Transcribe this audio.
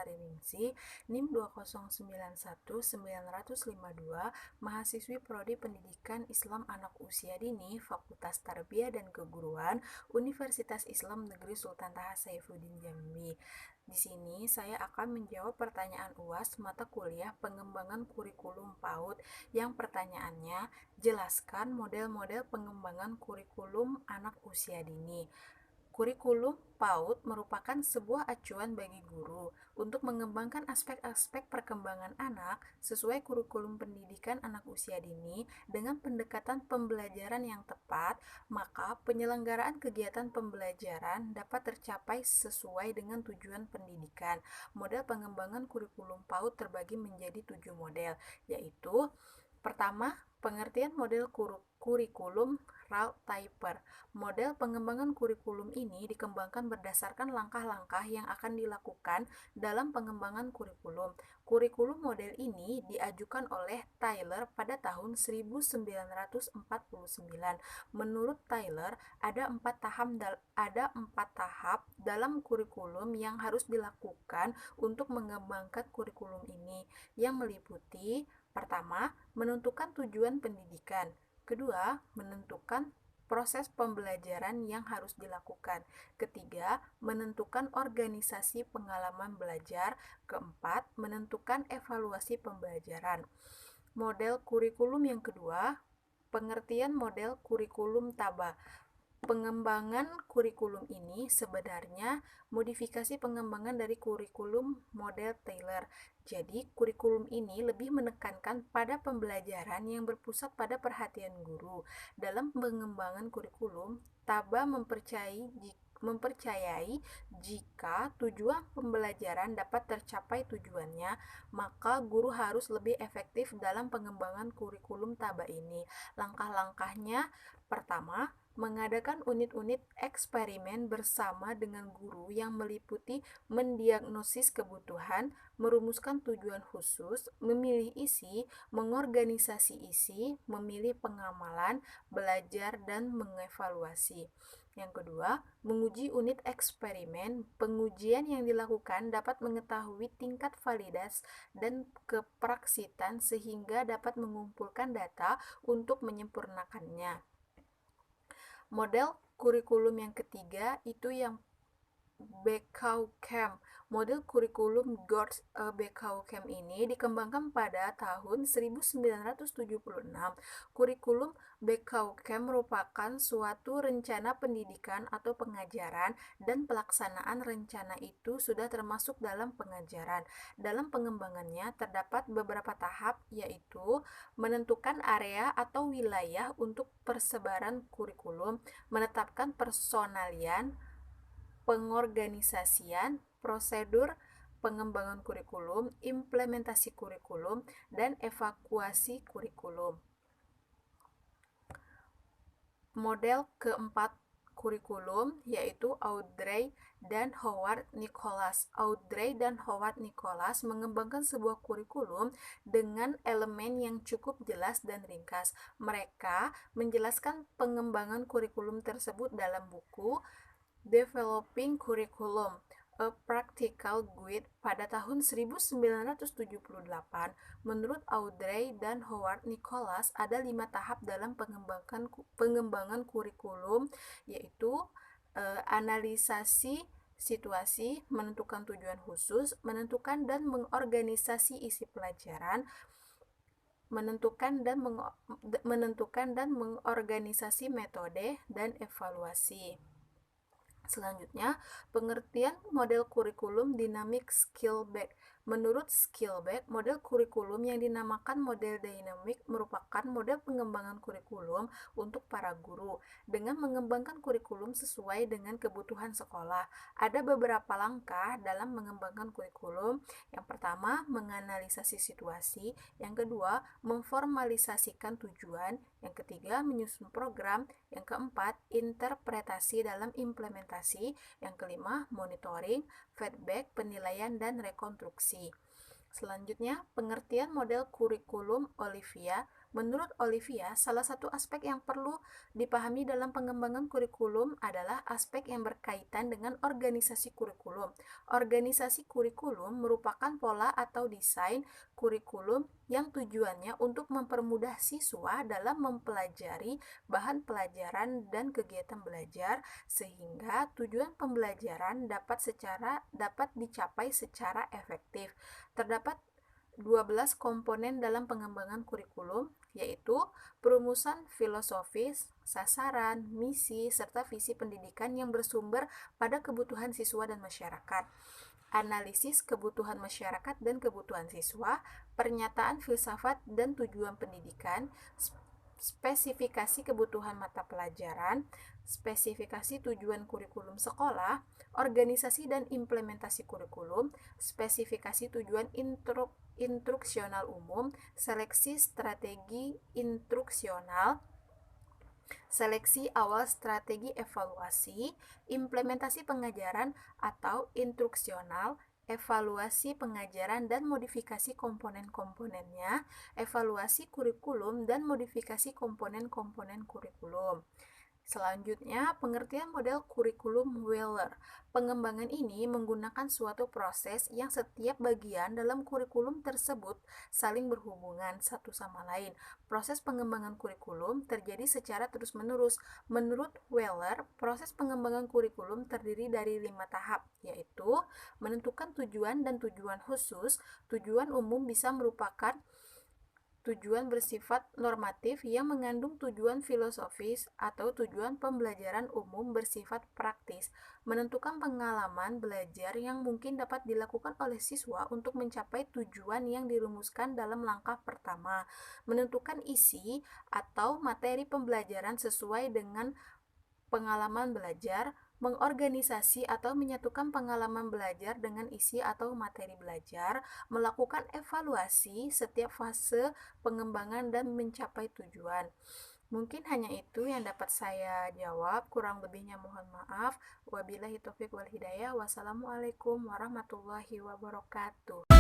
Hariningsih, NIM 2091952, mahasiswi Prodi Pendidikan Islam Anak Usia Dini, Fakultas Tarbiyah dan Keguruan, Universitas Islam Negeri Sultan Taha Saifuddin Jambi. Di sini saya akan menjawab pertanyaan UAS mata kuliah pengembangan kurikulum PAUD yang pertanyaannya, jelaskan model-model pengembangan kurikulum anak usia dini. Kurikulum PAUD merupakan sebuah acuan bagi guru untuk mengembangkan aspek-aspek perkembangan anak sesuai kurikulum pendidikan anak usia dini dengan pendekatan pembelajaran yang tepat, maka penyelenggaraan kegiatan pembelajaran dapat tercapai sesuai dengan tujuan pendidikan. Model pengembangan kurikulum PAUD terbagi menjadi 7 model, yaitu pertama, pengertian model kurikulum route typer. Model pengembangan kurikulum ini dikembangkan berdasarkan langkah-langkah yang akan dilakukan dalam pengembangan kurikulum. Kurikulum model ini diajukan oleh Tyler pada tahun 1949. Menurut Tyler, ada empat tahap dalam kurikulum yang harus dilakukan untuk mengembangkan kurikulum ini, yang meliputi pertama, menentukan tujuan pendidikan. Kedua, menentukan proses pembelajaran yang harus dilakukan. Ketiga, menentukan organisasi pengalaman belajar. Keempat, menentukan evaluasi pembelajaran. Model kurikulum yang kedua, pengertian model kurikulum TABA. Pengembangan kurikulum ini sebenarnya modifikasi pengembangan dari kurikulum model Taylor. Jadi, kurikulum ini lebih menekankan pada pembelajaran yang berpusat pada perhatian guru. Dalam pengembangan kurikulum, TABA mempercayai jika tujuan pembelajaran dapat tercapai tujuannya, maka guru harus lebih efektif dalam pengembangan kurikulum TABA ini. Langkah-langkahnya, pertama, mengadakan unit-unit eksperimen bersama dengan guru yang meliputi mendiagnosis kebutuhan, merumuskan tujuan khusus, memilih isi, mengorganisasi isi, memilih pengamalan, belajar, dan mengevaluasi. Yang kedua, menguji unit eksperimen. Pengujian yang dilakukan dapat mengetahui tingkat validitas dan kepraksitan sehingga dapat mengumpulkan data untuk menyempurnakannya. Model kurikulum yang ketiga itu yang Bekaucam. Model kurikulum George Bekaucam ini dikembangkan pada tahun 1976. Kurikulum Bekaucam merupakan suatu rencana pendidikan atau pengajaran, dan pelaksanaan rencana itu sudah termasuk dalam pengajaran. Dalam pengembangannya terdapat beberapa tahap, yaitu menentukan area atau wilayah untuk persebaran kurikulum, menetapkan personalian, pengorganisasian, prosedur pengembangan kurikulum, implementasi kurikulum, dan evakuasi kurikulum. Model keempat kurikulum yaitu Audrey dan Howard Nicholas. Audrey dan Howard Nicholas mengembangkan sebuah kurikulum dengan elemen yang cukup jelas dan ringkas. Mereka menjelaskan pengembangan kurikulum tersebut dalam buku Developing Curriculum, A Practical Guide pada tahun 1978. Menurut Audrey dan Howard Nicholas, ada 5 tahap dalam pengembangan kurikulum, yaitu analisasi situasi, menentukan tujuan khusus, menentukan dan mengorganisasi isi pelajaran, menentukan dan mengorganisasi metode, dan evaluasi. Selanjutnya, pengertian model kurikulum dinamik Skillback. Menurut Skillback, model kurikulum yang dinamakan model dinamik merupakan model pengembangan kurikulum untuk para guru dengan mengembangkan kurikulum sesuai dengan kebutuhan sekolah. Ada beberapa langkah dalam mengembangkan kurikulum. Yang pertama, menganalisasi situasi. Yang kedua, memformalisasikan tujuan. Yang ketiga, menyusun program. Yang keempat, interpretasi dalam implementasi. Yang kelima, monitoring, feedback, penilaian, dan rekonstruksi. Selanjutnya, pengertian model kurikulum Olivia. Menurut Olivia, salah satu aspek yang perlu dipahami dalam pengembangan kurikulum adalah aspek yang berkaitan dengan organisasi kurikulum. Organisasi kurikulum merupakan pola atau desain kurikulum yang tujuannya untuk mempermudah siswa dalam mempelajari bahan pelajaran dan kegiatan belajar sehingga tujuan pembelajaran dapat dicapai secara efektif. Terdapat 12 komponen dalam pengembangan kurikulum, yaitu perumusan filosofis, sasaran, misi, serta visi pendidikan yang bersumber pada kebutuhan siswa dan masyarakat, analisis kebutuhan masyarakat dan kebutuhan siswa, pernyataan filsafat dan tujuan pendidikan, spesifikasi kebutuhan mata pelajaran, spesifikasi tujuan kurikulum sekolah, organisasi dan implementasi kurikulum, spesifikasi tujuan instruksional umum, seleksi strategi instruksional, seleksi awal strategi evaluasi, implementasi pengajaran atau instruksional, evaluasi pengajaran dan modifikasi komponen-komponennya, evaluasi kurikulum dan modifikasi komponen-komponen kurikulum. Selanjutnya, pengertian model kurikulum Wheeler. Pengembangan ini menggunakan suatu proses yang setiap bagian dalam kurikulum tersebut saling berhubungan satu sama lain. Proses pengembangan kurikulum terjadi secara terus-menerus. Menurut Wheeler, proses pengembangan kurikulum terdiri dari 5 tahap, yaitu menentukan tujuan dan tujuan khusus. Tujuan umum bisa merupakan tujuan bersifat normatif yang mengandung tujuan filosofis atau tujuan pembelajaran umum bersifat praktis, menentukan pengalaman belajar yang mungkin dapat dilakukan oleh siswa untuk mencapai tujuan yang dirumuskan dalam langkah pertama, menentukan isi atau materi pembelajaran sesuai dengan pengalaman belajar, mengorganisasi atau menyatukan pengalaman belajar dengan isi atau materi belajar, melakukan evaluasi setiap fase pengembangan dan mencapai tujuan. Mungkin hanya itu yang dapat saya jawab, kurang lebihnya mohon maaf. Wabillahi taufiq wal hidayah. Wassalamualaikum warahmatullahi wabarakatuh.